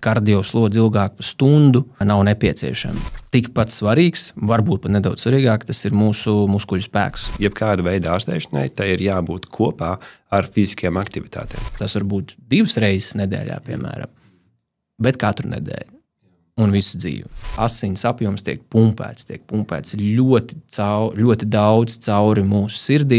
kardio slodzi ilgāk par stundu nav nepieciešama. Tikpat svarīgs, varbūt pat nedaudz svarīgāk, tas ir mūsu muskuļu spēks. Jebkāda veida ārstēšanai, tai ir jābūt kopā ar fiziskajām aktivitātēm. Tas var būt 2 reizes nedēļā, piemēram, bet katru nedēļu. Un visu dzīvi. Asins apjoms tiek pumpēts ļoti daudz cauri mūsu sirdī.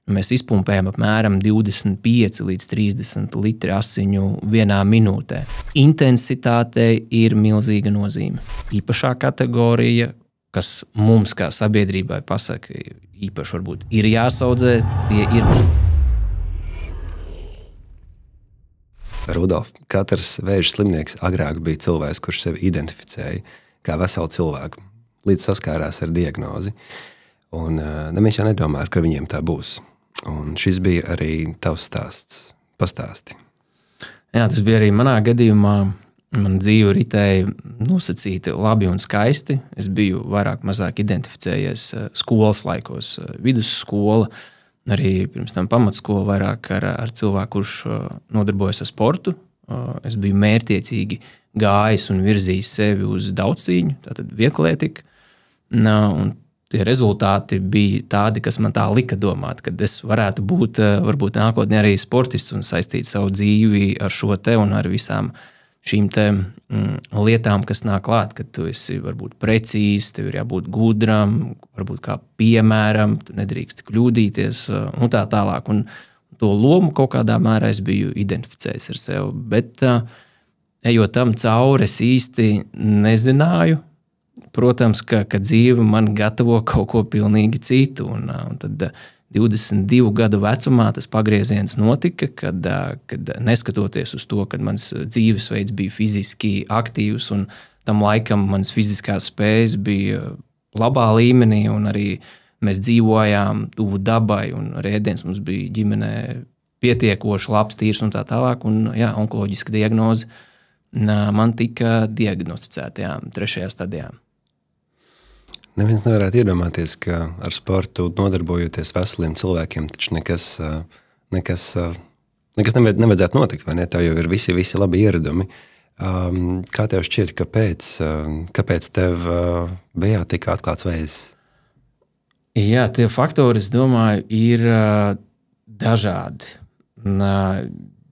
Mēs izpumpējam apmēram 25 līdz 30 litri asiņu vienā minūtē. Intensitātei ir milzīga nozīme. Īpašā kategorija, kas mums kā sabiedrībai pasaka, īpaši varbūt ir jāsaudzē, tie ir. Rudolf, katrs vēža slimnieks agrāk bija cilvēks, kurš sevi identificēja kā veselu cilvēku, līdz saskārās ar diagnozi. Un mēs jau nedomājam, ka viņiem tā būs. Un šis bija arī tavs stāsts. Pastāsti. Jā, tas bija arī manā gadījumā. Man dzīve ritēja nosacīti labi un skaisti. Es biju vairāk mazāk identificējies skolas laikos, vidusskola. Arī pirms tam pamatskola vairāk ar cilvēku, kurš nodarbojas ar sportu. Es biju mērķiecīgi gājis un virzījis sevi uz daudzcīņu, tātad vieglietika. Un tie rezultāti bija tādi, kas man tā lika domāt, kad es varētu būt varbūt nākotnē arī sportists un saistīt savu dzīvi ar šo te un ar visām šīm te lietām, kas nāk klāt, kad tu esi varbūt precīzs, tev ir jābūt gudram, varbūt kā piemēram, tu nedrīkst kļūdīties un tā tālāk. Un to lomu kaut kādā mērā es biju identificējis ar sevi, bet ejot tam cauri, es īsti nezināju. Protams, ka dzīve man gatavo kaut ko pilnīgi citu, un tad 22 gadu vecumā tas pagrieziens notika, kad neskatoties uz to, kad mans dzīvesveids bija fiziski aktīvs un tam laikam mans fiziskās spējas bija labā līmenī un arī mēs dzīvojām tuvu dabai un arī ēdiens mums bija ģimenē pietiekoši labs, tīrs un tā tālāk. Un jā, onkoloģiska diagnoze man tika diagnosticēta 3. stadijā. Neviens nevarētu iedomāties, ka ar sportu nodarbojoties veseliem cilvēkiem, taču nekas nevajadzētu notikt, vai ne? Tev jau ir visi labi ieradumi. Kā tev šķiet, kāpēc tev bija tika atklāts vēzis? Jā, tie faktori, es domāju, ir dažādi.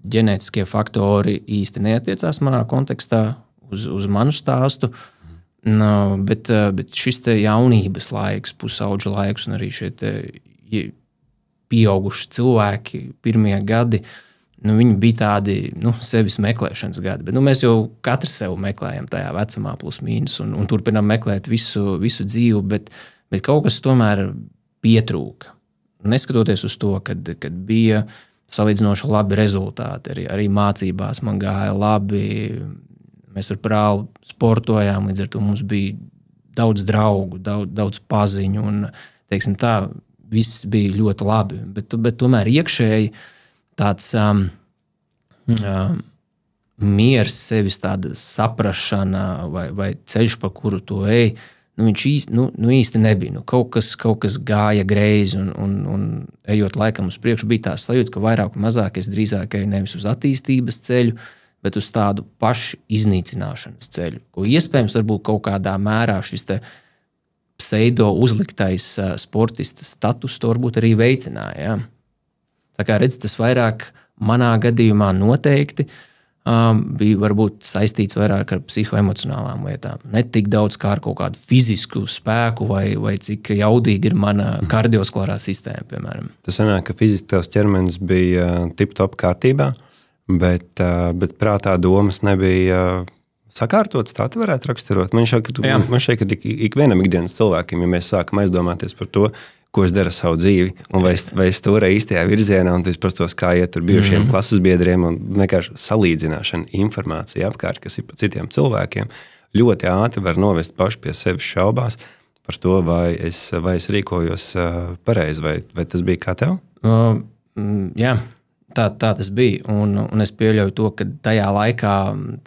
Ģenētiskie faktori īsti neatiecās manā kontekstā uz manu stāstu. Bet šis te jaunības laiks, pusauģa laiks un arī šie te pieauguši cilvēki, pirmie gadi, viņi bija tādi sevis meklēšanas gadi. Bet mēs jau katrs sev meklējam tajā vecumā plus mīnus un turpinām meklēt visu dzīvi, bet kaut kas tomēr pietrūka. Neskatoties uz to, kad bija salīdzinoši labi rezultāti, arī mācībās man gāja labi. Mēs ar brāli sportojām, līdz ar to mums bija daudz draugu, daudz paziņu un, teiksim tā, viss bija ļoti labi. Bet tomēr iekšēji tāds miers, sevis tāda saprašana vai ceļš, pa kuru to ej, viņš īsti nebija. Kaut kas gāja greizi un ejot laikam uz priekšu, bija tā sajūta, ka vairāk un mazāk es drīzāk eju nevis uz attīstības ceļu, bet uz tādu pašu iznīcināšanas ceļu, ko iespējams varbūt kaut kādā mērā šis te pseido uzliktais sportista status to varbūt arī veicināja. Ja? Tā kā redz, tas vairāk manā gadījumā noteikti bija varbūt saistīts vairāk ar psihoemocionālām lietām. Ne tik daudz kā ar kaut kādu fizisku spēku vai cik jaudīgi ir mana kardiosklarā sistēma, piemēram. Tas sanāk, ka fiziski tavs ķermenis bija tip-top kārtībā, bet prātā domas nebija sakārtotas, tā tu varētu raksturot. Man šeit, ka ikvienam ikdienas cilvēkiem, ja mēs sākam aizdomāties par to, ko es daru savu dzīvi, un vai es turēju īstajā virzienā, un tas pastos, kā iet ar bijušiem klases biedriem, un vienkārši salīdzināšana informācija apkārt, kas ir pa citiem cilvēkiem, ļoti ātri var novest paši pie sevis šaubās par to, vai es rīkojos pareizi, vai tas bija kā tev? Jā, tā tas bija, un es pieļauju to, ka tajā laikā,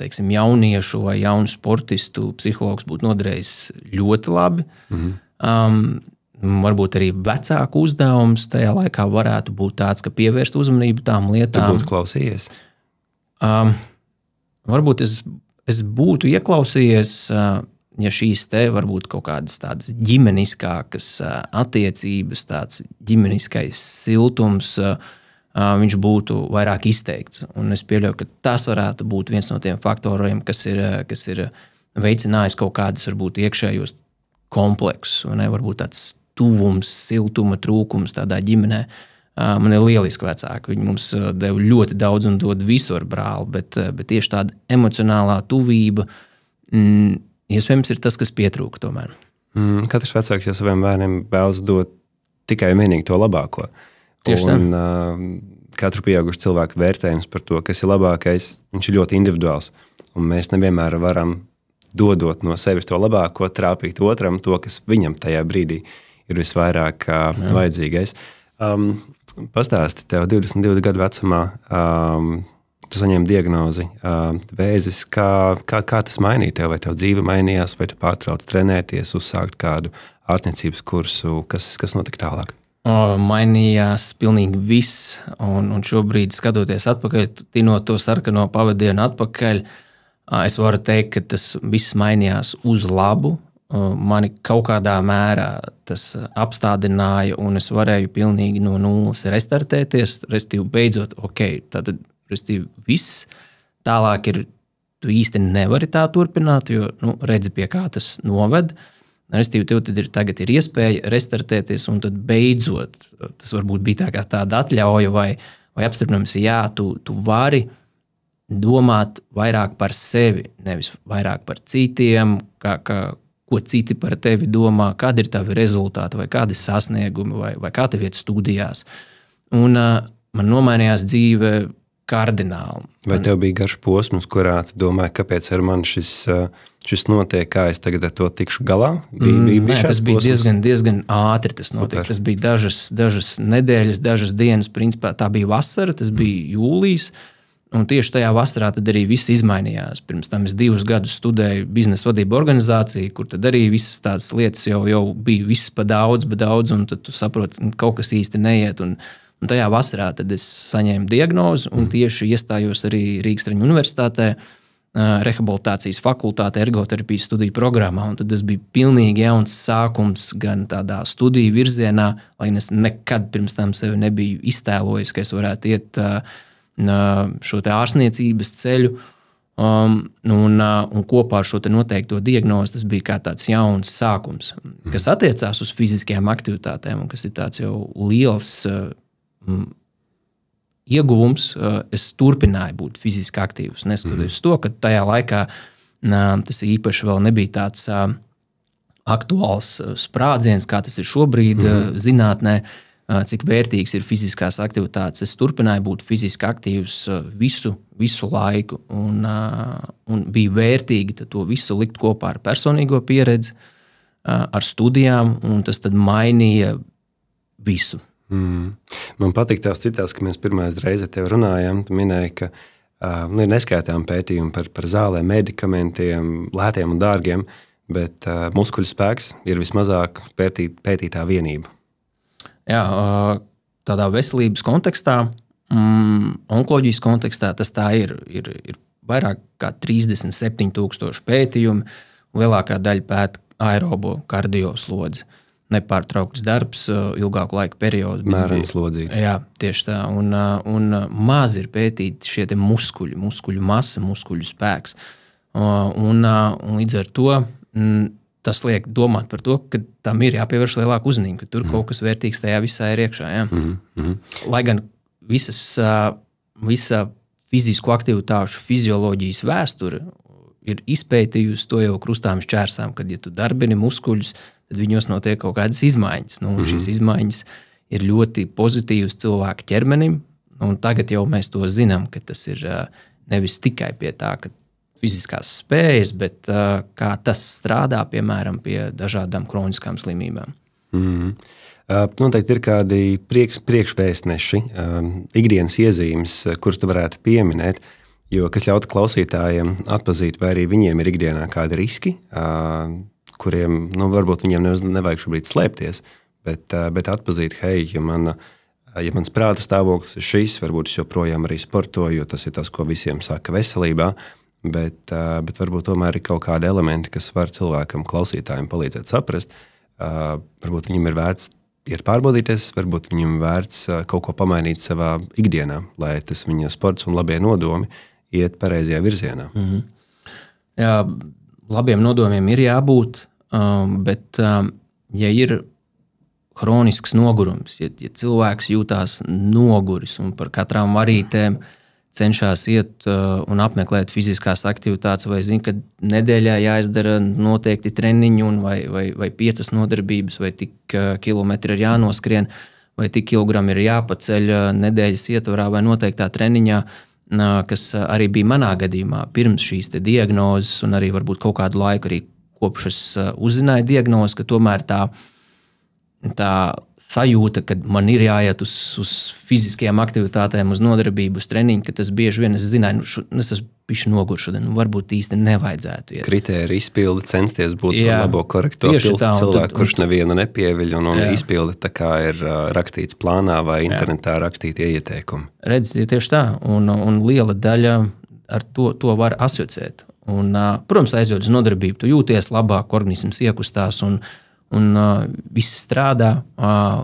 teiksim, jauniešu vai jaunu sportistu psihologs būtu noderējis ļoti labi. Varbūt arī vecāku uzdevums tajā laikā varētu būt tāds, ka pievērst uzmanību tām lietām. Tu būtu klausījies? Varbūt es es būtu ieklausījies, ja šīs te varbūt kaut kādas tādas ģimeniskākas attiecības, tāds ģimeniskais siltums, viņš būtu vairāk izteikts. Un es pieļauju, ka tas varētu būt viens no tiem faktoriem, kas ir veicinājis kaut kādus varbūt iekšējos kompleksus, vai ne? Varbūt tāds tuvums, siltuma trūkums tādā ģimenē. Man ir lieliski vecāki. Viņi mums deva ļoti daudz un dod visu ar brāli, bet tieši tāda emocionālā tuvība iespējams ir tas, kas pietrūka tomēr. Katrs vecāks jau saviem bērniem vēlas dot tikai vienīgi to labāko. Tieši tā. Un katru pieaugušu cilvēku vērtējums par to, kas ir labākais, viņš ir ļoti individuāls. Un mēs nevienmēr varam dodot no sevis to labāko, trāpīt otram to, kas viņam tajā brīdī ir visvairāk vajadzīgais. Pastāsti, tev 22 gadu vecumā tu saņēmi diagnozi vēzis. Kā tas mainīja tev? Vai tev dzīve mainījās, vai tu pārtrauc trenēties, uzsākt kādu ārstniecības kursu? Kas notika tālāk? Mainījās pilnīgi viss. Un šobrīd, skatoties atpakaļ, tinot to sarkano pavadienu atpakaļ, es varu teikt, ka tas viss mainījās uz labu. Mani kaut kādā mērā tas apstādināja, un es varēju pilnīgi no nulles restartēties, restīvi beidzot, tad restīvi viss. Tālāk tu īsti nevari tā turpināt, jo redzi, pie kā tas noved. Restīvi, tev tagad ir iespēja restartēties, un tad beidzot, tas varbūt bija tāda atļauja vai apstiprinājums, jā, tu vari domāt vairāk par sevi, nevis vairāk par citiem, ko citi par tevi domā, kādi ir tavi rezultāti, vai kādi sasniegumi, vai kā tev iet studijās. Un man nomainījās dzīve kardināli. Vai tev bija garš posms, kurā tu domāji, kāpēc ar mani šis notiek, kā es tagad ar to tikšu galā? Nē, tas bija diezgan ātri tas notiek. Super. Tas bija dažas nedēļas, dažas dienas, principā tā bija vasara, tas bija jūlijs. Un tieši tajā vasarā tad arī viss izmainījās. Pirms tam es 2 gadus studēju biznesa vadību organizāciju, kur tad arī visas tādas lietas jau bija viss pa daudz, un tad tu saproti, kaut kas īsti neiet. Un tajā vasarā tad es saņēmu diagnozi un tieši iestājos arī Rīgas Traņu universitātē, rehabilitācijas fakultātē, ergoterapijas studiju programmā. Un tad tas bija pilnīgi jauns sākums gan tādā studiju virzienā, lai es nekad pirms tam sevi nebiju iztēlojis, ka es varētu iet šo te ārstniecības ceļu, un kopā ar šo te noteikto diagnozi tas bija kā tāds jauns sākums, kas attiecās uz fiziskajām aktivitātēm, un kas ir tāds jau liels ieguvums. Es turpināju būt fiziski aktīvs, neskatoties to, ka tajā laikā tas īpaši vēl nebija tāds aktuāls sprādziens, kā tas ir šobrīd zinātnē, cik vērtīgs ir fiziskās aktivitātes. Es turpināju būt fiziski aktīvs visu laiku, un bija vērtīgi to visu likt kopā ar personīgo pieredzi, ar studijām, un tas tad mainīja visu. Man patīk tās citāts, ka mēs pirmais reizi ar tevi runājām. Tu minēji, ka ir neskaitām pētījumi par zālēm, medikamentiem, lētiem un dārgiem, bet muskuļu spēks ir vismazāk pētītā vienība. Jā, tādā veselības kontekstā, onkoloģijas kontekstā tas tā ir vairāk kā 37,000 pētījumi. Lielākā daļa pēta aerobo kardioslodzi. Nepārtraukts darbs, ilgāku laiku periodu. Mērens lodzīti. Jā, tieši tā. Un maz ir pētīti šie te muskuļu masa, muskuļu spēks. Un līdz ar to tas liek domāt par to, ka tam ir jāpievērš lielāka uzmanība, ka tur kaut kas vērtīgs tajā visā ir iekšā. Ja? Lai gan visa fizisko aktivitāšu fizioloģijas vēsture ir izpētījusi to jau krustām šķērsām, kad, ja tu darbini muskuļus, tad viņos notiek kaut kādas izmaiņas. Šīs izmaiņas ir ļoti pozitīvas cilvēka ķermenim, un tagad jau mēs to zinām, ka tas ir nevis tikai pie tā, ka fiziskās spējas, bet kā tas strādā, piemēram, pie dažādām kroniskām slimībām. Noteikti ir kādi priekšvēstneši, ikdienas iezīmes, kurus tu varētu pieminēt, jo kas ļautu klausītājiem atpazīt, vai arī viņiem ir ikdienā kādi riski, kuriem varbūt viņiem nevajag šobrīd slēpties, bet atpazīt, hei, ja mans prāta stāvoklis ir šis, varbūt es joprojām arī sportoju, jo tas ir tas, ko visiem saka veselībā, bet varbūt tomēr ir kaut kādi elementi, kas var cilvēkam, klausītājiem palīdzēt saprast. Varbūt viņam ir vērts iet pārbaudīties, varbūt viņam vērts kaut ko pamainīt savā ikdienā, lai tas viņa sports un labie nodomi iet pareizajā virzienā. Jā, labiem nodomiem ir jābūt, bet ja ir hronisks nogurums, ja cilvēks jūtās noguris un par katrām varītēm cenšas iet un apmeklēt fiziskās aktivitātes, vai zina, ka nedēļā jāizdara noteikti treniņi vai 5 nodarbības, vai tik kilometri ir jānoskrien, vai tik kilogrami ir jāpaceļ nedēļas ietvarā vai noteiktā treniņā, kas arī bija manā gadījumā pirms šīs te diagnozes un arī varbūt kaut kādu laiku arī kopš es uzzināju diagnozi, ka tomēr tā sajūta, ka man ir jāiet uz fiziskajām aktivitātēm, uz nodarbību, uz treniņu, ka tas bieži vien es zināju, es esmu bišķi noguris šodien, varbūt īsti nevajadzētu iet. Kritērija izpildi censties būt par labo korekto cilvēku, kurš nevienu nepieviļ un izpildi tā kā ir rakstīts plānā vai internetā rakstīti ieteikumi. Redz, tieši tā, un liela daļa ar to var asociēt. Un, protams, aizjūt uz nodarbību, tu jūties labāk, organisms iekustās un viss strādā,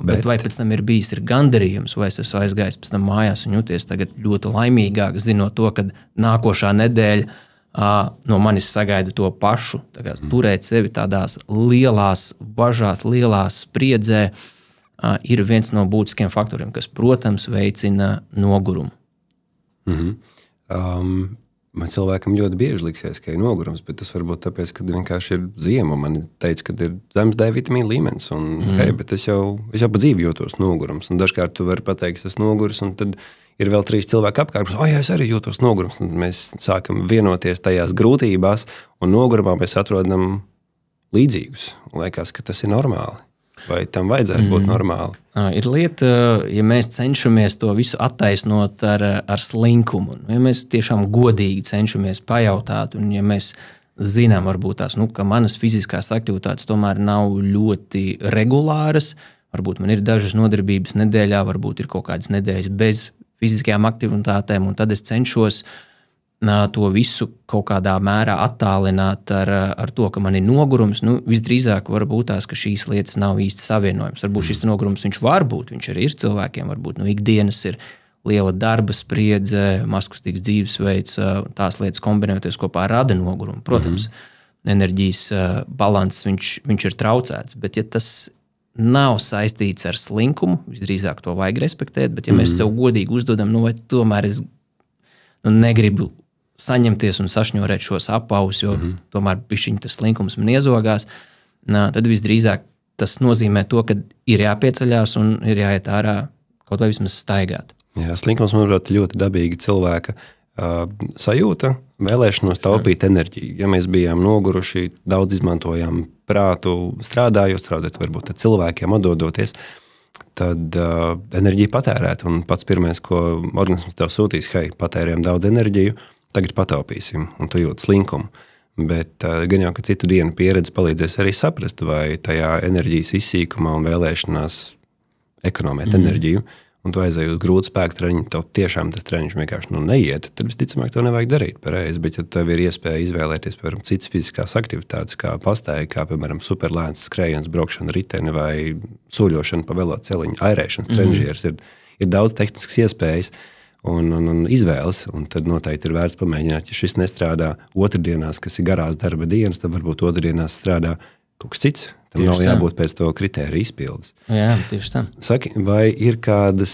bet vai pēc tam ir bijis gandarījums, vai es esmu aizgājis pēc tam mājās un jūties tagad ļoti laimīgāk, zinot to, ka nākošā nedēļa no manis sagaida to pašu. Turēt sevi tādās lielās bažās, lielās spriedzē ir viens no būtiskiem faktoriem, kas, protams, veicina nogurumu. Man cilvēkam ļoti bieži liksies, ka ir nogurums, bet tas varbūt tāpēc, ka vienkārši ir ziema. Man teica, ka ir zemes D vitamīna līmenis, bet es jau pa dzīvi jūtos nogurums. Un dažkārt tu vari pateikt, ka es noguris, un tad ir vēl 3 cilvēki apkārt, jā, es arī jūtos nogurums. Un mēs sākam vienoties tajās grūtībās, un nogurumā mēs atrodam līdzīgus. Liekas, ka tas ir normāli. Vai tam vajadzētu būt normāli? Ir lieta, ja mēs cenšamies to visu attaisnot ar slinkumu, ja mēs tiešām godīgi cenšamies pajautāt, un ja mēs zinām varbūt tās, ka manas fiziskās aktivitātes tomēr nav ļoti regulāras, varbūt man ir dažas nodarbības nedēļā, varbūt ir kaut kādas nedēļas bez fiziskajām aktivitātēm, un tad es cenšos to visu kaut kādā mērā attālināt ar to, ka man ir nogurums. Visdrīzāk var būt tās, ka šīs lietas nav īsti savienojums. Varbūt šis nogurums viņš var būt, viņš arī ir cilvēkiem, varbūt ikdienas ir liela darba spriedze, mazkustīgs dzīvesveids, tās lietas kombinējoties kopā rada nogurumu. Protams, enerģijas balanss viņš ir traucēts, bet ja tas nav saistīts ar slinkumu, visdrīzāk to vajag respektēt, bet ja mēs sev godīgi uzdodam, vai tomēr es negribu saņemties un sašņorēt šos apaus, jo tomēr bišķiņ tas slinkums man iezogās, tad visdrīzāk tas nozīmē to, ka ir jāpieceļās un ir jāiet ārā kaut vai vismaz staigāt. Jā, slinkums, manuprāt, ļoti dabīga cilvēka sajūta, vēlēšanos taupīt enerģiju. Ja mēs bijām noguruši, daudz izmantojām prātu strādājot varbūt ar cilvēkiem atdodoties, tad enerģija patērēt. Un pats pirmais, ko organisms tev sūtīs, patērējam daudz enerģiju, tagad pataupīsim, un tu jūti slinkumu. Bet gan jau, ka citu dienu pieredze palīdzēs arī saprast, vai tajā enerģijas izsīkumā un vēlēšanās ekonomēt enerģiju, un tu aizēji uz grūtu spēku treniņu, tev tiešām tas treniņš vienkārši neiet, tad visticamāk to nevajag darīt pareizi. Bet ja tev ir iespēja izvēlēties, piemēram, citas fiziskās aktivitātes, kā pastaiga, kā, piemēram, superlēns skrējiens, braukšana riteni vai soļošana pa veloceliņu, airēšanas trenižieris, ir daudz tehniskas iespējas un izvēles, un tad noteikti ir vērts pamēģināt, ja šis nestrādā otrdienās, kas ir garās darba dienas, tad varbūt otrdienās strādā kaut kas cits. Tam nav jābūt pēc to kritēriju izpildes. Jā, tieši tā. Saki, vai ir kādas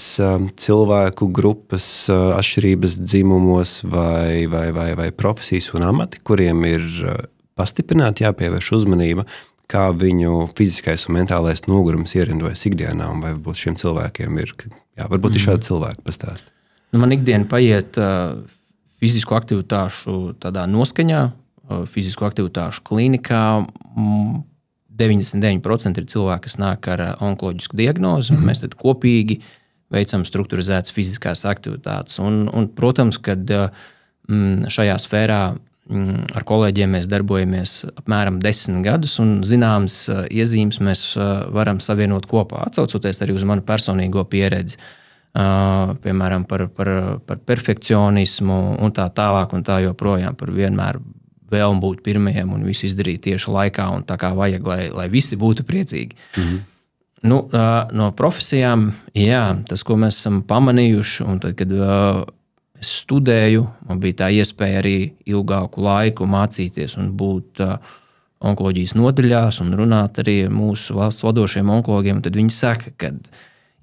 cilvēku grupas atšķirības dzimumos vai profesijas un amati, kuriem ir pastiprināti jāpievērš uzmanība, kā viņu fiziskais un mentālais nogurums ierindojas ikdienā, un vai varbūt šiem cilvēkiem ir, varbūt ir šādi cilvēki pastāst? Man ikdiena paiet fizisko aktivitāšu tādā noskaņā, fizisko aktivitāšu klīnikā. 99% ir cilvēki, kas nāk ar onkoloģisku diagnozi, un mēs tad kopīgi veicam strukturizētas fiziskās aktivitātes. Un protams, kad šajā sfērā ar kolēģiem mēs darbojamies apmēram 10 gadus, un zināmas iezīmes mēs varam savienot kopā, atsaucoties arī uz manu personīgo pieredzi. piemēram, par perfekcionismu un tā tālāk un tā joprojām par vienmēr vēlmu būt pirmajiem un visu izdarīt tieši laikā un tā kā vajag, lai visi būtu priecīgi. Nu, no profesijām, jā, tas, ko mēs esam pamanījuši, un tad, kad es studēju, man bija tā iespēja arī ilgāku laiku mācīties un būt onkoloģijas nodaļās un runāt arī ar mūsu valsts vadošiem onkologiem, tad viņi saka, ka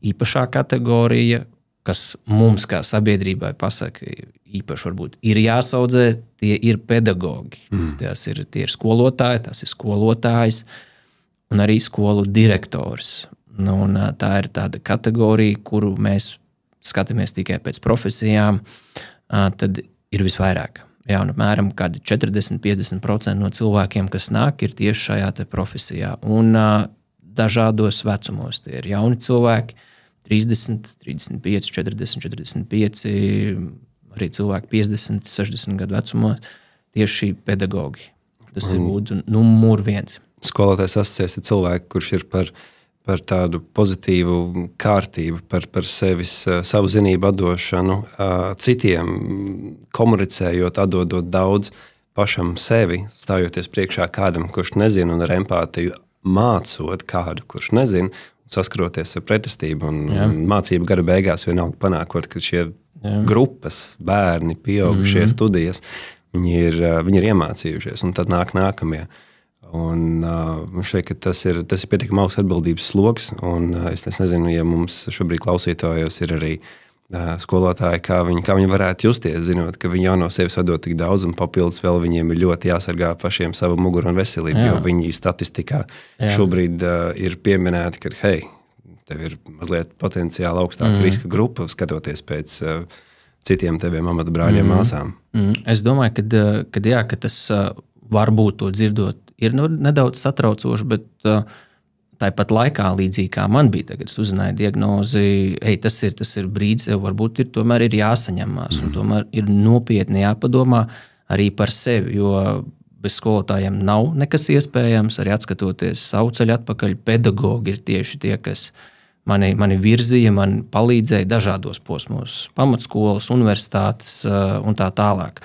īpašā kategorija, kas mums kā sabiedrībai pasaka, īpaši varbūt ir jāsaudzē, tie ir pedagogi. Tie ir skolotāji, tas ir skolotājs un arī skolu direktors. Un tā ir tāda kategorija, kuru mēs skatāmies tikai pēc profesijām, tad ir visvairāk. Jā, un apmēram 40–50% no cilvēkiem, kas nāk, ir tieši šajā te profesijā. Un dažādos vecumos. Tie ir jauni cilvēki, 30, 35, 40, 45, arī cilvēki 50, 60 gadu vecumā, tieši šī pedagogi. Tas ir būtu numur viens. Skolotājs asociēs ar cilvēku, kurš ir par tādu pozitīvu kārtību, par savu zinību atdošanu, citiem komunicējot, atdodot daudz pašam sevi, stājoties priekšā kādam, kurš nezina, un ar empātiju mācot kādu, kurš nezina, saskaroties ar pretestību un mācību gada beigās vienalga panākot, ka šie grupas, bērni, pieaugušie studijas, viņi ir iemācījušies, un tad nāk nākamie. Un šeit, ka tas ir pietiekami augsts atbildības sloks, un es nezinu, ja mums šobrīd klausītājos ir arī skolotāji, kā viņi varētu justies, zinot, ka viņi jau no sevis atdod tik daudz, un papildus vēl viņiem ir ļoti jāsargā pašiem savu muguru un veselību, jo viņi statistikā šobrīd ir pieminēti, ka hei, tev ir mazliet potenciāli augstāka riska grupa, skatoties pēc citiem teviem amata brāļiem māsām. Es domāju, ka tas varbūt to dzirdot ir nedaudz satraucoši, bet tāpat laikā līdzīgi kā man bija tagad, es uzzināju diagnozi, tas ir brīdis, varbūt tomēr ir jāsaņemās, un tomēr ir nopietni jāpadomā arī par sevi, jo bez skolotājiem nav nekas iespējams, arī atskatoties savu ceļu atpakaļ, pedagogi ir tieši tie, kas mani virzīja, man palīdzēja dažādos posmos, pamatskolas, universitātes un tā tālāk.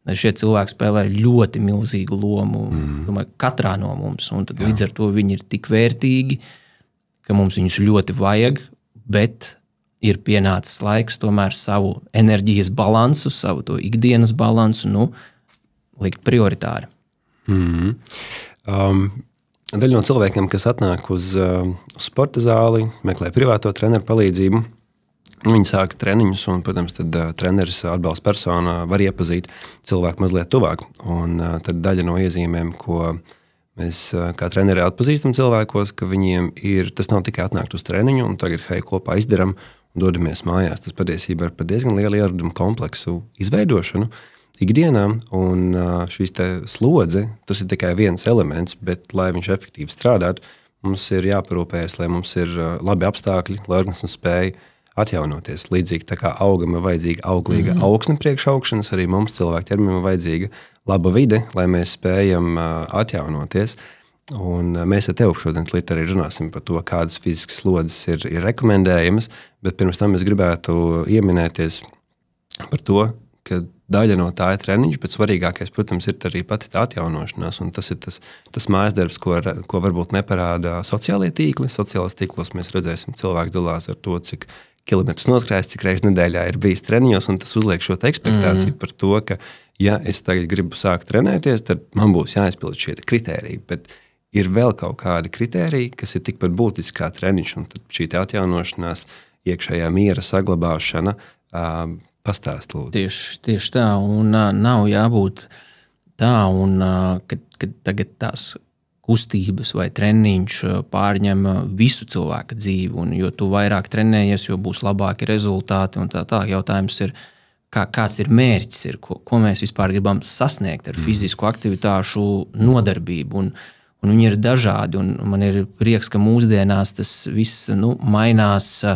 Šie cilvēki spēlē ļoti milzīgu lomu, domāju, katrā no mums, un tad līdz ar to viņi ir tik vērtīgi, ka mums viņus ļoti vajag, bet ir pienācis laiks tomēr savu enerģijas balansu, savu to ikdienas balansu, likt prioritāri. Daļa no cilvēkiem, kas atnāk uz sporta zāli, meklē privāto treneru palīdzību, viņi sāk treniņus, un, protams, tad treneris atbalsta persona var iepazīt cilvēku mazliet tuvāk. Un tad daļa no iezīmēm, ko mēs kā treneri atpazīstam cilvēkos, ka viņiem tas nav tikai atnākt uz treniņu, un tagad kopā izdaram un dodamies mājās. Tas patiesībā ir par diezgan lielu ieradumu kompleksu izveidošanu ikdienā, un šīs te slodze, tas ir tikai viens elements, bet, lai viņš efektīvi strādātu, mums ir jāparūpējas, lai mums ir labi apstākļi, lai organisms spēja atjaunoties. Līdzīgi tā kā augam ir vajadzīga auglīga augsne priekš augšanas, arī mums cilvēku ķermenim ir vajadzīga laba vide, lai mēs spējam atjaunoties. Un mēs ar tevi šodien arī runāsim par to, kādas fiziskas slodzes ir rekomendējamas, bet pirms tam es gribētu ieminēties par to, ka daļa no tā ir treniņš, bet svarīgākais, protams, ir arī pati tā atjaunošanās, un tas ir tas mājas darbs, ko varbūt neparāda sociālie tīkli. Sociālās tīklos mēs redzēsim, cilvēks dalās ar to, cik kilometrus noskrājis, cik reizes nedēļā ir bijis treniņos, un tas uzliek šo ekspektāciju par to, ka, ja es tagad gribu sākt trenēties, tad man būs jāizpild šie kritēriji, bet ir vēl kaut kādi kritēriji, kas ir tikpat būtiski kā treniņš, un tad šī atjaunošanās, iekšējā miera saglabāšana, pastāst lūdzu. Tieši tā, un nav jābūt tā, un kad tagad tās kustības vai treniņš pārņem visu cilvēka dzīvi, un jo tu vairāk trenējies, jo būs labāki rezultāti, un tā. Jautājums ir, kāds ir mērķis, ko mēs vispār gribam sasniegt ar fizisku aktivitāšu nodarbību, un viņi ir dažādi, un man ir prieks, ka mūsdienās tas viss mainās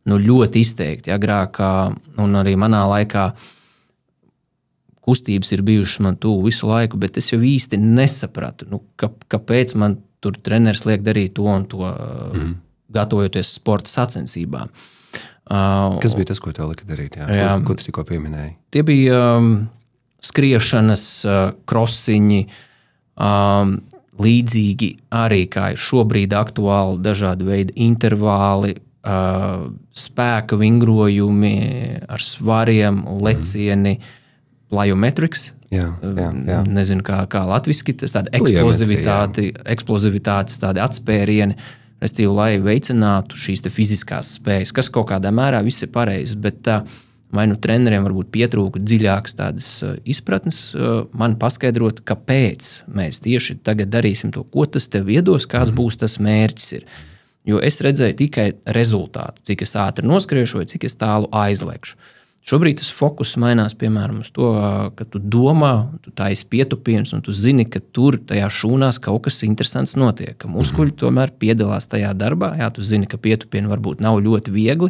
ļoti izteikti. Agrāk, un arī manā laikā, kustības ir bijušas man tuvu visu laiku, bet es jau īsti nesapratu, kāpēc man tur treneris liek darīt to un to, gatavojoties sporta sacensībām. Kas bija tas, ko tev lika darīt? Ko tu tikko pieminēji? Tie bija skriešanas, krosiņi, līdzīgi arī, kā ir šobrīd aktuāli, dažādi veidi intervāli, spēka vingrojumi ar svariem, lecieni, plyometrics. Jā. Nezinu, kā latviski, tas tāda eksplozivitātes, tādi atspērieni, restīvi, lai veicinātu šīs te fiziskās spējas, kas kaut kādā mērā viss ir pareizi, bet vai nu treneriem varbūt pietrūka dziļākas tādas izpratnes, man paskaidrot, kāpēc mēs tieši tagad darīsim to, ko tas tev iedos, kāds būs tas mērķis ir. Jo es redzēju tikai rezultātu, cik es ātri noskriešu vai cik es tālu aizliekšu. Šobrīd tas fokus mainās, piemēram, uz to, ka tu domā, tu taisi pietupienus un tu zini, ka tur tajā šūnās kaut kas interesants notiek, ka muskuļi tomēr piedalās tajā darbā. Jā, tu zini, ka pietupieni varbūt nav ļoti viegli,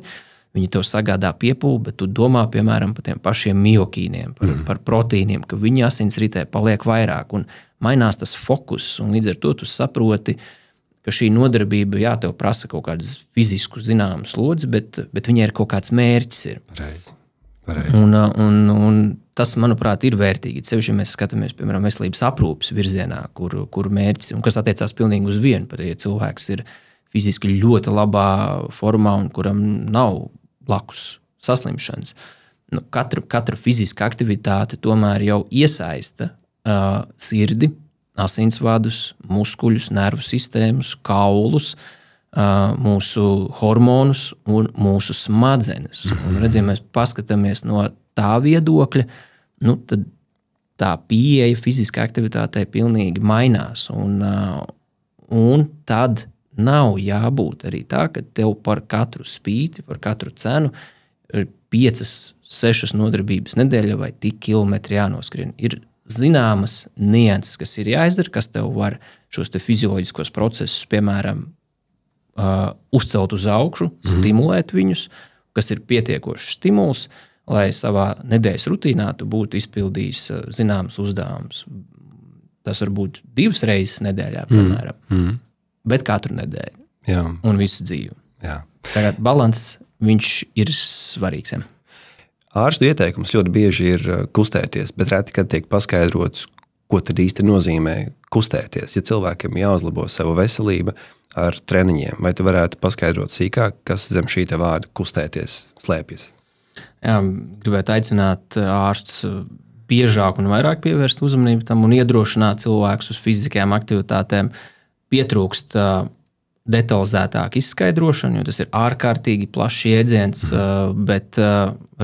viņi tev sagādā piepūli, bet tu domā, piemēram, par tiem pašiem miokīniem, par proteīniem, ka viņi asinsritē paliek vairāk un mainās tas fokus, un līdz ar to tu saproti, ka šī nodarbība, jā, tev prasa kaut kādus fizisku zināmu slodzi, bet viņai ir kaut kāds mērķis ir. Pareizi. Un tas, manuprāt, ir vērtīgi. Sevišķi, ja mēs skatāmies, piemēram, veselības aprūpes virzienā, kur mērķis, un kas attiecās pilnīgi uz vienu, pat ja cilvēks ir fiziski ļoti labā formā un kuram nav blakus saslimšanas. Katra fiziska aktivitāte tomēr jau iesaista sirdi, asinsvadus, muskuļus, nervu sistēmas, kaulus, mūsu hormonus un mūsu smadzenes. Un, ja mēs paskatāmies no tā viedokļa, tad tā pieeja fiziskā aktivitātei pilnīgi mainās. Un tad nav jābūt arī tā, ka tev par katru spīti, par katru cenu ir 5-6 nodarbības nedēļa vai tik kilometri jānoskrien. Ir zināmas nianses, kas ir jāizdara, kas tev var šos te fizioloģiskos procesus, piemēram, uzcelt uz augšu, stimulēt viņus, kas ir pietiekošs stimuls, lai savā nedēļas rutīnā tu būtu izpildījis zināmas uzdevumus. Tas var būt 2 reizes nedēļā, piemēram, bet katru nedēļu. Jā. Un visu dzīvi. Jā. Tagad balans, viņš ir svarīgs. Ja? Ārstu ieteikums ļoti bieži ir kustēties, bet reti, kad tiek paskaidrots, ko tad īsti nozīmē kustēties. Ja cilvēkiem jāuzlabo savu veselību ar treniņiem, vai tu varētu paskaidrot sīkāk, kas zem šī te vārda kustēties slēpjas? Jā, gribētu aicināt ārstus biežāk un vairāk pievērst uzmanību tam un iedrošināt cilvēkus uz fiziskajām aktivitātēm. Pietrūkst detalizētāk izskaidrošanu, jo tas ir ārkārtīgi plašs jēdziens, bet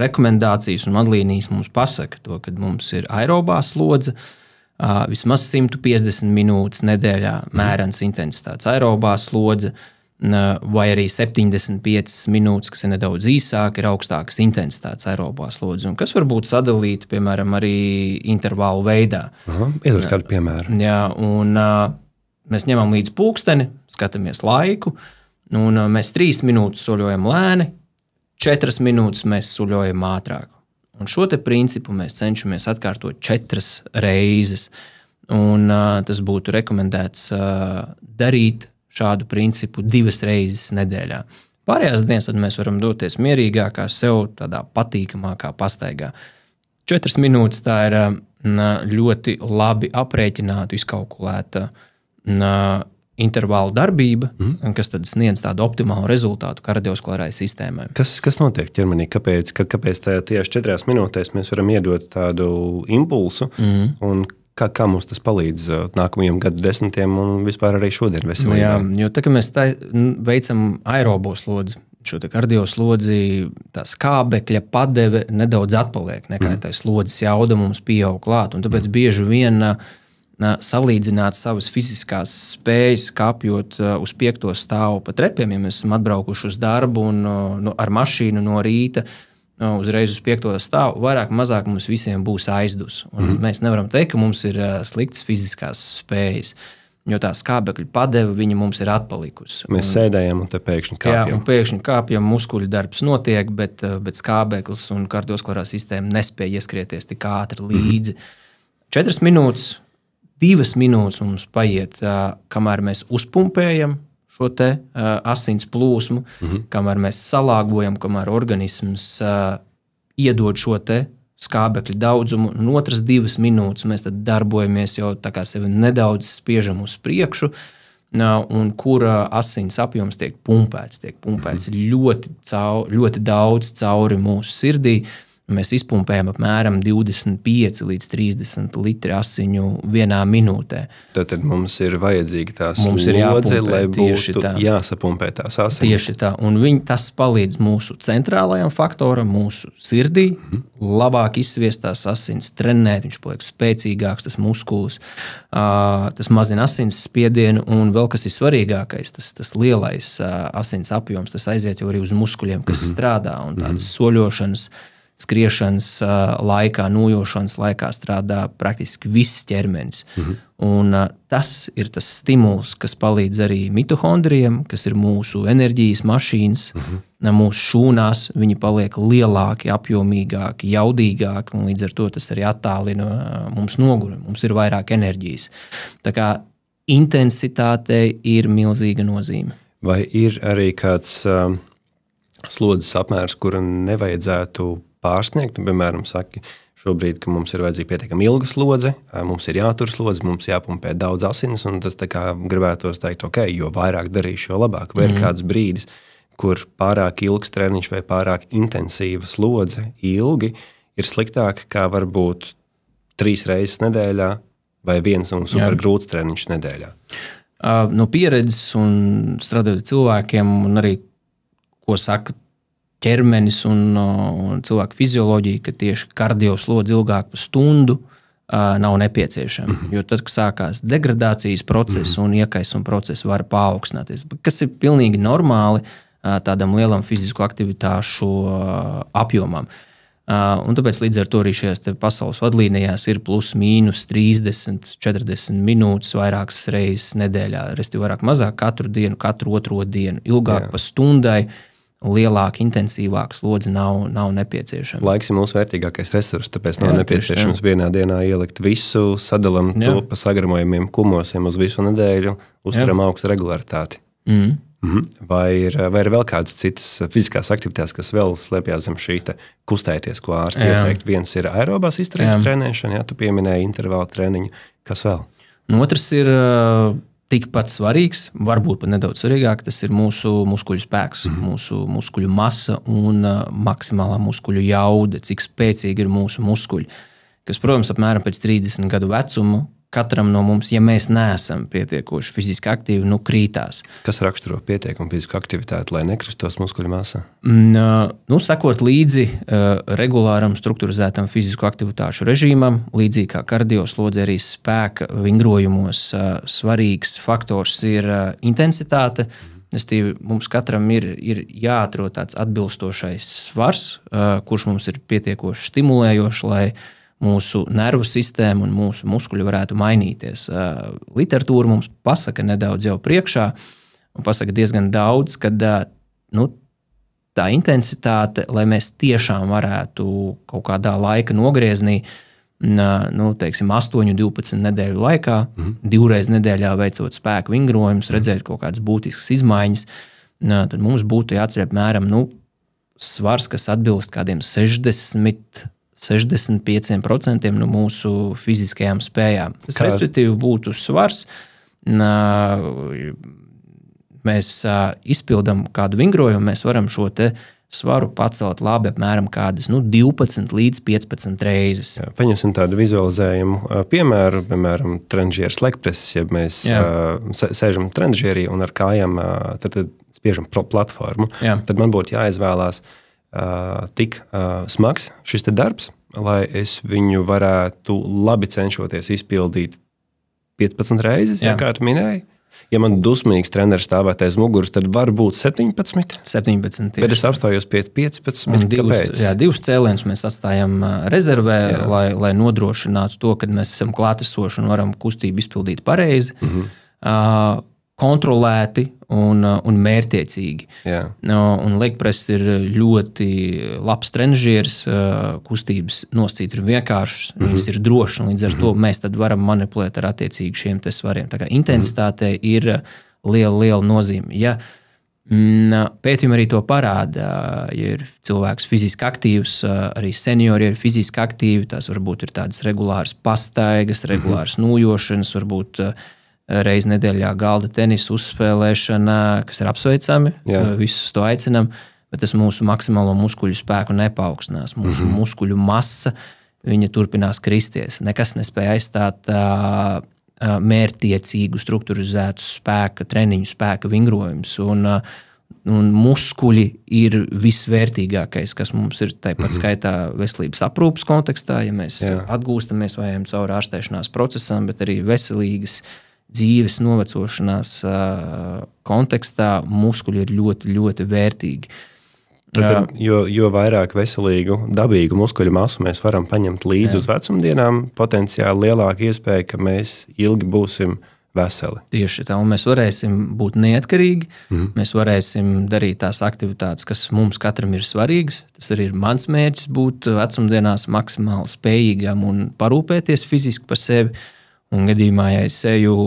rekomendācijas un vadlīnijas mums pasaka to, ka mums ir aerobā slodze, vismaz 150 minūtes nedēļā mērens intensitātes aerobā slodze, vai arī 75 minūtes, kas ir nedaudz īsāk, ir augstākas intensitātes aerobā slodze, un kas var būt sadalīta, piemēram, arī intervālu veidā. Iedod kādu piemēru. Jā, un mēs ņemam līdz pulksteni, skatāmies laiku, un mēs 3 minūtes soļojam lēni, 4 minūtes mēs soļojam ātrāk. Un šo te principu mēs cenšamies atkārtot 4 reizes. Un tas būtu rekomendēts darīt šādu principu 2 reizes nedēļā. Pārējās dienas tad mēs varam doties mierīgākā, sev tādā patīkamākā pastaigā. 4 minūtes tā ir ļoti labi aprēķināta, izkalkulēta intervālu darbība, kas tad sniedz tādu optimālu rezultātu kardiovaskulārai sistēmai. Kas notiek ķermenī? Kāpēc tieši 4 minūtēs mēs varam iedot tādu impulsu, un kā mums tas palīdz nākamajiem gadu desmitiem un vispār arī šodien veselībā? Jā, jo tā, ka mēs veicam aerobo slodzi, šo te kardioslodzi, tā skābekļa padeve nedaudz atpaliek, nekā tā slodzes jauda mums pieaug klāt, un tāpēc bieži vien salīdzināt savas fiziskās spējas, kāpjot uz 5. stāvu pa trepiem, ja mēs esam atbraukuši uz darbu un ar mašīnu no rīta uzreiz uz 5. stāvu, vairāk mazāk mums visiem būs aizdus. Un mēs nevaram teikt, ka mums ir sliktas fiziskās spējas, jo tā skābekļa padeve, viņa mums ir atpalikusi. Mēs sēdējam un te pēkšņi kāpjam. Jā, un pēkšņi kāpjam, muskuļu darbs notiek, bet skābeklis un kardiovaskulārā sistēma nespēja ieskrieties tik ātri līdzi. 4 minūtes, 2 minūtes mums paiet, kamēr mēs uzpumpējam šo te asins plūsmu, kamēr mēs salāgojam, kamēr organisms iedod šo te skābekļa daudzumu, un otras 2 minūtes mēs tad darbojamies jau tā kā sevi nedaudz spiežam uz priekšu, un kura asins apjoms tiek pumpēts. Tiek pumpēts ļoti daudz cauri mūsu sirdī. Mēs izpumpējam apmēram 25 līdz 30 litri asiņu vienā minūtē. Tad mums ir vajadzīga tā slodze, lai būtu jāsapumpē tās asinis. Tieši tā, un tas palīdz mūsu centrālajam faktoram, mūsu sirdī, labāk izsviest tās asins, trenēt, viņš paliek spēcīgāks, tas muskulis, tas mazina asins spiedienu, un vēl kas ir svarīgākais, tas lielais asins apjoms, tas aiziet jau arī uz muskuļiem, kas strādā, un tādas soļošanas, skriešanas laikā, nojošanas laikā strādā praktiski viss ķermenis. Un tas ir tas stimuls, kas palīdz arī mitohondrijiem, kas ir mūsu enerģijas mašīnas, mūsu šūnās. Viņi paliek lielāki, apjomīgāki, jaudīgāki, un līdz ar to tas arī attālina mums noguri. Mums ir vairāk enerģijas. Tā kā intensitātei ir milzīga nozīme. Vai ir arī kāds slodzes apmērs, kura nevajadzētu pārsniegt? Piemēram, saki šobrīd, ka mums ir vajadzīga pietiekami ilga slodze, mums ir jātur slodze, mums jāpumpē daudz asinis, un tas tā kā gribētos teikt, ok, jo vairāk darīšu, jo labāk. Vai ir kāds brīdis, kur pārāk ilgs treniņš vai pārāk intensīva slodze ilgi ir sliktāk, kā varbūt 3 reizes nedēļā vai 1 un supergrūts treniņš nedēļā? No pieredzes un strādājot cilvēkiem, un arī, ko saka ķermenis un cilvēku fizioloģija, ka tieši kardioslodze ilgāk par stundu nav nepieciešama. Jo tad, kad sākās degradācijas process un iekaisuma process, var paaugstināties, kas ir pilnīgi normāli tādam lielam fizisku aktivitāšu apjomam. Un tāpēc līdz ar to arī šajās pasaules vadlīnijās ir plus mīnus 30, 40 minūtes vairākas reizes nedēļā, restīvi vairāk mazāk katru dienu, katru otro dienu, ilgāk par stundai. Lielāka, intensīvāka slodze nav nepieciešama. Laiks ir mūsu vērtīgākais resurs, tāpēc nav nepieciešams vienā dienā ielikt visu, sadalam to pa sagramojumiem kumosiem uz visu nedēļu, uzturam augstu regularitāti. Vai ir vēl kādas citas fiziskās aktivitātes, kas vēl slēpjās zem šī kustēties, ko ārsti ieteikt? Viens ir aerobās izturības trenēšana, tu pieminēji intervālu treniņu. Kas vēl? Otrs ir tikpat svarīgs, varbūt pat nedaudz svarīgāk, tas ir mūsu muskuļu spēks, mūsu muskuļu masa un maksimālā muskuļu jaude, cik spēcīgi ir mūsu muskuļi, kas, protams, apmēram pēc 30 gadu vecuma katram no mums, ja mēs neesam pietiekoši fiziski aktīvi, krītās. Kas raksturo pietiekumu fizisku aktivitāti, lai nekristos muskuļu masa? Sekot līdzi regulāram, strukturizētam fizisku aktivitāšu režīmam, līdzīgi kā kardioslodze, arī spēka vingrojumos svarīgs faktors ir intensitāte. Mums katram ir jāatrod tāds atbilstošais svars, kurš mums ir pietiekoši stimulējošs, lai mūsu nervu sistēma un mūsu muskuļi varētu mainīties. Literatūra mums pasaka nedaudz jau priekšā, un pasaka diezgan daudz, kad tā intensitāte, lai mēs tiešām varētu kaut kādā laika nogrieznī, teiksim, 8-12 nedēļu laikā, 2 reizes nedēļā veicot spēku vingrojumus, redzēt kaut kādas būtiskas izmaiņas, tad mums būtu jāceļ apmēram svars, kas atbilst kādiem 65% no mūsu fiziskajām spējām. Tas, respektīvi, būtu svars. Mēs izpildam kādu vingrojumu, mēs varam šo te svaru pacelt labi apmēram kādas 12 līdz 15 reizes. Paņemsim tādu vizualizējumu piemēru, piemēram, tranžieras legpreses, ja mēs sēžam tranžierī un ar kājām tad spiežam platformu, tad man būtu jāizvēlās tik smags šis te darbs, lai es viņu varētu labi cenšoties izpildīt 15 reizes, kā tu minēji. Ja man dusmīgs treneris stāvēt aiz muguras, tad var būt 17. 17 bet es apstājos pie 15. Kāpēc? 2 cēlienus mēs atstājam rezervē, lai nodrošinātu to, kad mēs esam klātesoši un varam kustību izpildīt pareizi. Kontrolēti un mērķiecīgi. Un legpress ir ļoti labs trenžieris, kustības nosacīt ir vienkāršas, viņas ir drošas, un līdz ar to mēs tad varam manipulēt ar attiecīgi šiem te svariem. Tā kā intensitātei ir liela nozīme. Ja pētījumi arī to parāda, ja ir cilvēks fiziski aktīvs, arī seniori ir fiziski aktīvi, tās varbūt ir tādas regulāras pastaigas, regulāras nojošanas, varbūt reiz nedēļā galda tenisa uzspēlēšana, kas ir apsveicami, visus to aicinam, bet tas mūsu maksimālo muskuļu spēku nepaukstinās. Mūsu muskuļu masa, viņa turpinās kristies. Nekas nespēja aizstāt mērķtiecīgu, strukturizētu spēka, treniņu spēka vingrojumus. Un muskuļi ir visvērtīgākais, kas mums ir tāpat skaitā veselības aprūpes kontekstā, ja mēs atgūstamies vai ejam cauri ārstēšanās procesam, bet arī veselīgas dzīves novecošanās kontekstā muskuļi ir ļoti, ļoti vērtīgi. Tad, jo vairāk veselīgu, dabīgu muskuļu masu mēs varam paņemt līdzi uz vecumdienām, potenciāli lielāka iespēja, ka mēs ilgi būsim veseli. Tieši tā, un mēs varēsim būt neatkarīgi, mēs varēsim darīt tās aktivitātes, kas mums katram ir svarīgas. Tas arī ir mans mērķis būt vecumdienās maksimāli spējīgam un parūpēties fiziski par sevi. Un gadījumā, ja es eju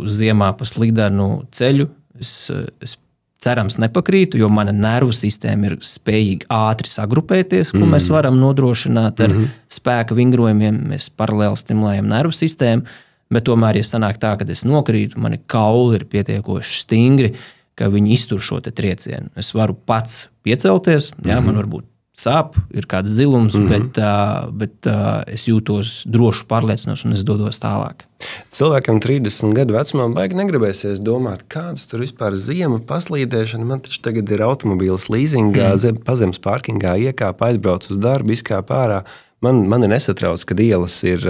ziemā pa slidenu ceļu, es cerams nepakrītu, jo mana nervu sistēma ir spējīga ātri sagrupēties, ko mēs varam nodrošināt ar spēka vingrojumiem. Mēs paralēli stimulējam nervu sistēmu, bet tomēr, ja sanāk tā, ka es nokrītu, mani kauli ir pietiekoši stingri, ka viņi iztur šo te triecienu. Es varu pats piecelties, man varbūt sāp, ir kāds zilums, bet es jūtos droši pārliecinos un es dodos tālāk. Cilvēkam 30 gadu vecumā baigi negribēsies domāt, kādas tur vispār ziema paslīdēšana. Man taču tagad ir automobīls līzingā, pazemes parkingā, iekāpa, aizbrauc uz darbu, izkāpa ārā. Man ir nesatrauc, kad ielas ir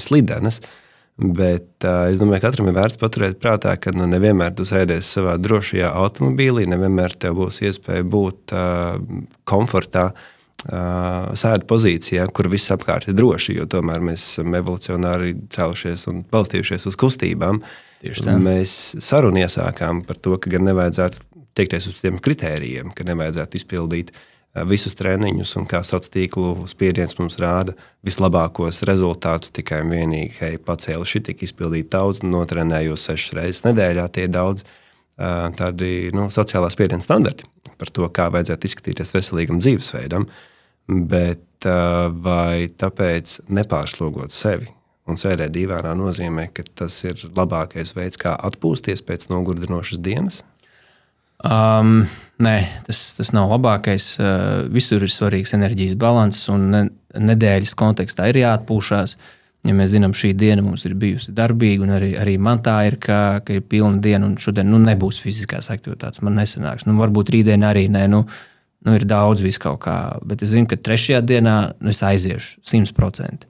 slidenas, bet es domāju, katram ir vērts paturēt prātā, ka nevienmēr tu sēdies savā drošajā automobīlī, nevienmēr tev būs iespēja būt komfortā, sēdu pozīcijā, kur viss apkārt ir droši, jo tomēr mēs esam evolucionāri cēlušies un balstījušies uz kustībām. Mēs sarunu iesākām par to, ka gan nevajadzētu tiekties uz tiem kritērijiem, ka nevajadzētu izpildīt visus treniņus un kā sociālo tīklu spiediens mums rāda vislabākos rezultātus tikai un vienīgi, hei, pacēlu šitik, izpildīt daudz, notrenējos 6 reizes nedēļā, tie daudz tādi sociālā spiediena standarti par to, kā vajadzētu izskatīties veselīgam dzīvesveidam, bet vai tāpēc nepārslogot sevi un sēdēt dīvainā nozīmē, ka tas ir labākais veids, kā atpūsties pēc nogurdinošas dienas? Nē, tas nav labākais. Visur ir svarīgs enerģijas balanss un nedēļas kontekstā ir jāatpūšās. Ja mēs zinām, šī diena mums ir bijusi darbīga, un arī man tā ir, ka ir pilna diena, un šodien nebūs fiziskās aktivitātes, man nesanāks. Varbūt rītdien arī nē, ir daudz vis kaut kā, bet es zinu, ka 3. dienā es aiziešu 100%.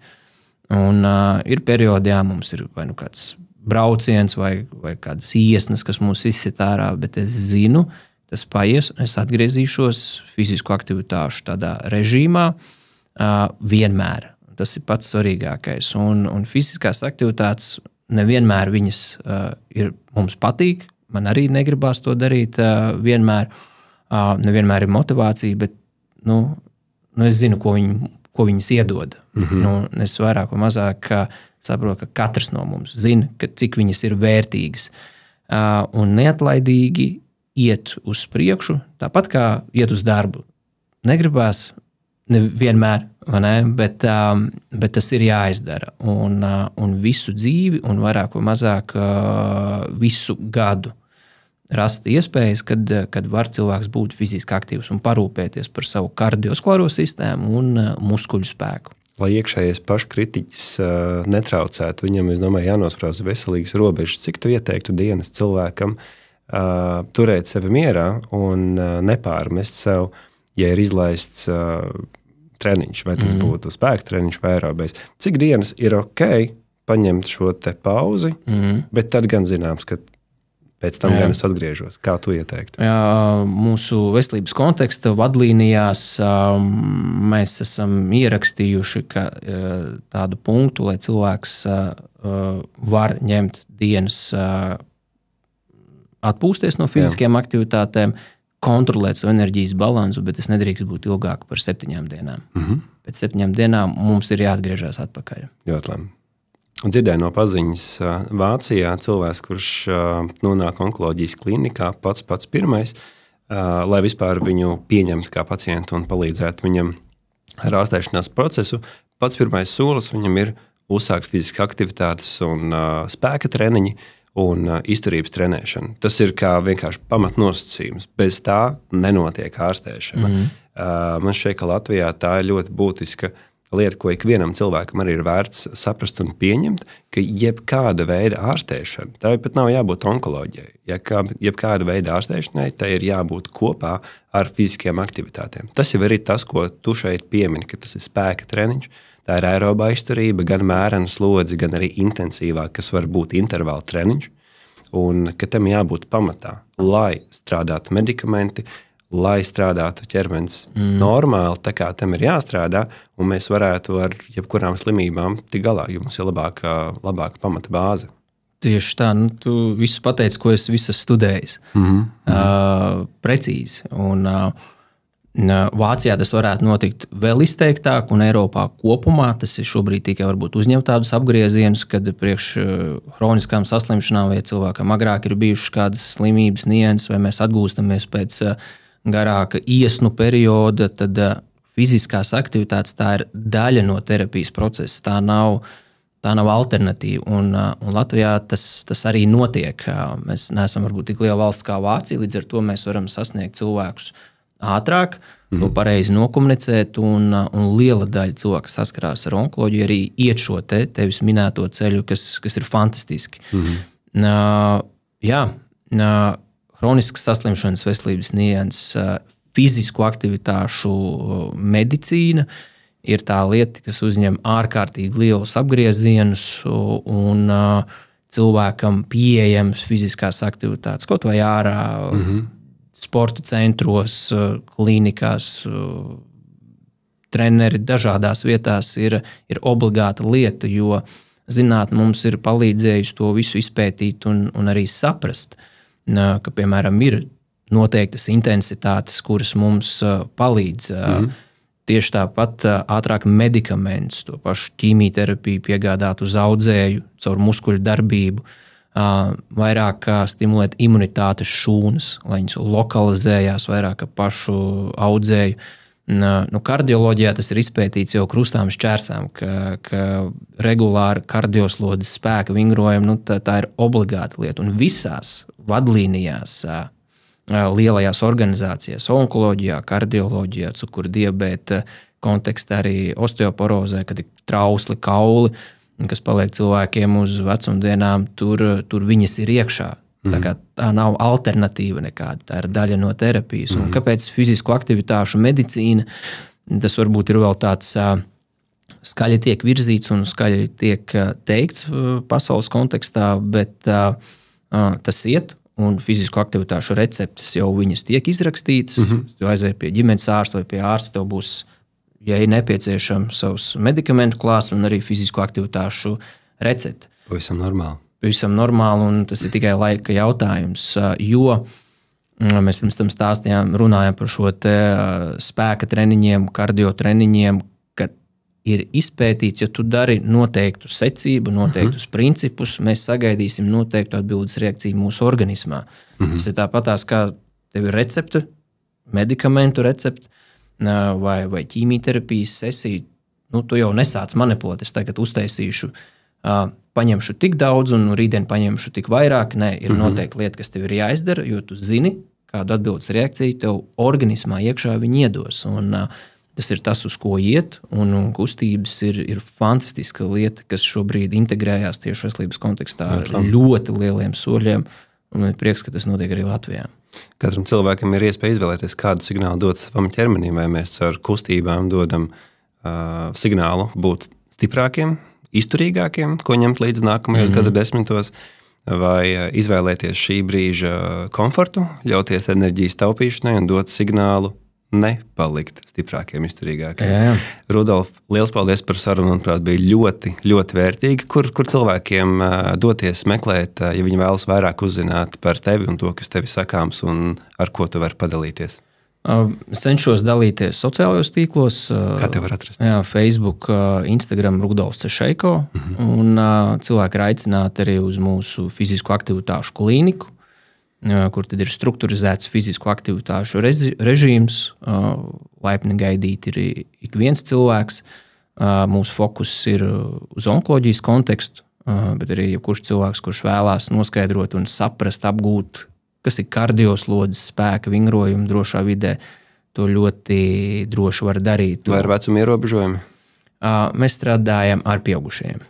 Un ir periodi, mums ir vai kāds brauciens vai kādas iesnas, kas mūs izsit ārā, bet es zinu, tas paies, un es atgriezīšos fizisku aktivitāšu tādā režīmā vienmēr. Tas ir pats svarīgākais. Un fiziskās aktivitātes nevienmēr viņas mums patīk. Man arī negribās to darīt vienmēr. Nevienmēr ir motivācija, bet es zinu, ko viņas iedod. Es vairāk vai mazāk saprotu, ka katrs no mums zina, cik viņas ir vērtīgas. Un neatlaidīgi iet uz priekšu, tāpat kā iet uz darbu. Negribās nevienmēr, bet tas ir jāizdara. Un visu dzīvi un vairāk vai mazāk visu gadu rast iespējas, kad var cilvēks būt fiziski aktīvs un parūpēties par savu kardiovaskulāro sistēmu un muskuļu spēku. Lai iekšējais paškritiķis netraucētu, viņam, es domāju, jānosprauž veselīgas robežas. Cik tu ieteiktu dienas cilvēkam turēt sevi mierā un nepārmest sev, ja ir izlaists treniņš, vai tas būtu spēka treniņš vai aerobijs. Cik dienas ir ok paņemt šo te pauzi, bet tad gan zināms, ka pēc tam gan es atgriežos. Kā tu ieteiktu? Mūsu veselības konteksta vadlīnijās mēs esam ierakstījuši tādu punktu, lai cilvēks var ņemt dienas atpūsties no fiziskiem aktivitātēm, kontrolēt savu enerģijas balansu, bet es nedrīkst būt ilgāk par 7 dienām. Pēc 7 dienām mums ir jāatgriežas atpakaļ. Ļoti labi. dzirdēju no paziņas Vācijā cilvēks, kurš nonāk onkoloģijas klinikā pats pirmais, lai vispār viņu pieņemtu kā pacientu un palīdzētu viņam ar ārstēšanās procesu. Pats pirmais solis viņam ir uzsākt fiziskas aktivitātes un spēka treniņi un izturības trenēšana. Tas ir kā vienkārši pamatnosacījums. Bez tā nenotiek ārstēšana. Man šķiet, ka Latvijā tā ir ļoti būtiska lieta, ko ikvienam cilvēkam arī ir vērts saprast un pieņemt, ka jebkāda veida ārstēšana, tā pat nav jābūt onkoloģijai. Jebkāda veida ārstēšanai, tai ir jābūt kopā ar fiziskajām aktivitātēm. Tas jau ir tas, ko tu šeit piemini, ka tas ir spēka treniņš. Tā ir aerobā izturība, gan mērena slodze, gan arī intensīvāk, kas var būt intervāla treniņš. Un ka tam jābūt pamatā, lai strādātu medikamenti, lai strādātu ķermenis normāli, tā kā tam ir jāstrādā, un mēs varētu ar jebkurām slimībām tik galā, jo mums ir labāka pamata bāze. Tieši tā, tu visu pateici, ko es visu studējis. Precīzi. Un Vācijā tas varētu notikt vēl izteiktāk, un Eiropā kopumā tas ir šobrīd tikai varbūt uzņemt tādus apgriezienus, kad priekš hroniskām saslimšanām vai cilvēkam agrāk ir bijušas kādas slimības nianses, vai mēs atgūstamies pēc garāka iesnu perioda, tad fiziskās aktivitātes tā ir daļa no terapijas procesa. Tā nav alternatīva, un Latvijā tas arī notiek. Mēs neesam varbūt tik liela valsts kā Vācija, līdz ar to mēs varam sasniegt cilvēkus ātrāk, to pareizi nokomunicēt, un liela daļa cilvēku saskarās ar onkoloģiju, arī iet šo tevis minēto ceļu, kas ir fantastiski. Hroniskas saslimšanas veselības nianses, fizisku aktivitāšu medicīna ir tā lieta, kas uzņem ārkārtīgi lielus apgriezienus un cilvēkam pieejams fiziskās aktivitātes, kaut vai ārā, sporta centros, klīnikās, treneri dažādās vietās ir obligāta lieta, jo zinātne mums ir palīdzējusi to visu izpētīt un arī saprast, ka, piemēram, ir noteiktas intensitātes, kuras mums palīdz. Tieši tāpat ātrāk medikamentus, to pašu ķīmijterapiju piegādāt uz audzēju caur muskuļu darbību, vairāk stimulēt imunitātes šūnas, lai viņas lokalizējās vairāk ar pašu audzēju. Kardioloģijā tas ir izpētīts jau krustām šķērsām, ka regulāri kardioslodzes spēka vingrojumi, tā ir obligāta lieta. Un visās vadlīnijās, lielajās organizācijās, onkoloģijā, kardioloģijā, cukura diabēta kontekstā, arī osteoporozē, kad ir trausli kauli, kas paliek cilvēkiem uz vecumdienām, tur viņas ir iekšā. Tā nav alternatīva nekāda, tā ir daļa no terapijas. Un kāpēc fizisko aktivitāšu medicīna, tas varbūt ir vēl tāds skaļi tiek virzīts un skaļi tiek teikts pasaules kontekstā, bet tas iet, un fizisko aktivitāšu receptes jau viņas tiek izrakstītas. Tu aiziet pie ģimenes ārsta vai pie ārsta, tev būs, ja ir nepieciešams, savs medikamentu klāsts un arī fizisko aktivitāšu recepte. Pavisam normāli. Pavisam normāli, un tas ir tikai laika jautājums, jo mēs pirms tam runājām par šo spēka treniņiem, kardio treniņiem, ka ir izpētīts, ja tu dari noteiktu secību, noteiktus principus, mēs sagaidīsim noteiktu atbildes reakciju mūsu organismā. Tas ir tāpatās, kā tev ir recepte, medikamentu recepte, vai ķīmijterapijas sesiju, tu jau nesāc manipulēt. Es tagad uztaisīšu, paņemšu tik daudz un rītdien paņemšu tik vairāk. Nē, ir noteikti lieta, kas tev ir jāizdara, jo tu zini, kādu atbildes reakciju tev organismā iekšā viņi iedos. Un tas ir tas, uz ko iet, un kustības ir fantastiska lieta, kas šobrīd integrējās tieši veselības kontekstā ar ļoti lieliem soļiem, un prieks, ka tas notiek arī Latvijā. Katram cilvēkam ir iespēja izvēlēties, kādu signālu dot savam ķermenim, vai mēs ar kustībām dodam signālu būt stiprākiem, izturīgākiem, ko ņemt līdz nākamajos gada desmitos, vai izvēlēties šī brīža komfortu, ļauties enerģijas taupīšanai un dot signālu nepalikt stiprākiem, izturīgākiem. Rudolf, liels paldies par sarunu, manuprāt, bija ļoti, ļoti vērtīgi. Kur cilvēkiem doties meklēt, ja viņi vēlas vairāk uzzināt par tevi un to, kas tevi sakāms un ar ko tu vari padalīties? Cenšos dalīties sociālajos tīklos. Kā tev var atrast? Jā, Facebook, Instagram, Rudolfs Cešeiko. Un cilvēki ir aicināti arī uz mūsu fizisko aktivitāšu klīniku, kur tad ir strukturizēts fizisko aktivitāšu režīms. Laipni gaidīt ir ik viens cilvēks. Mūsu fokus ir uz onkoloģijas kontekstu, bet arī jebkurš cilvēks, kurš vēlās noskaidrot un saprast, apgūt, kas ir kardioslodzes, spēka vingrojumi drošā vidē, to ļoti droši var darīt. Vai ir vecuma ierobežojumi? Mēs strādājam ar pieaugušajiem.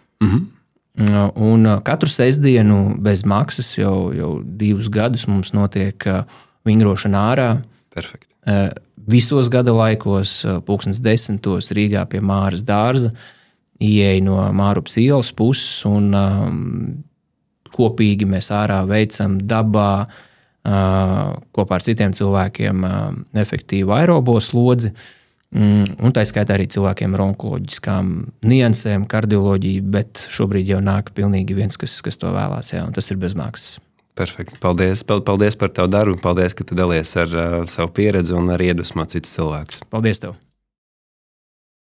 Un katru sestdienu bez maksas jau 2 gadus mums notiek vingrošana ārā. Perfekt. Visos gada laikos, 10:00 Rīgā pie Māras dārza, ieeja no Mārupas ielas puses un kopīgi mēs ārā veicam dabā kopā ar citiem cilvēkiem efektīvu aerobo slodzi. Un tā skaitā arī cilvēkiem ar onkoloģiskām niansēm, kardioloģiju, bet šobrīd jau nāk pilnīgi viens, kas to vēlās, jā, un tas ir bez maksas. Perfekti. Paldies par tavu darbu, paldies, ka tu dalies ar savu pieredzi un arī iedvesmo citus cilvēkus. Paldies tev!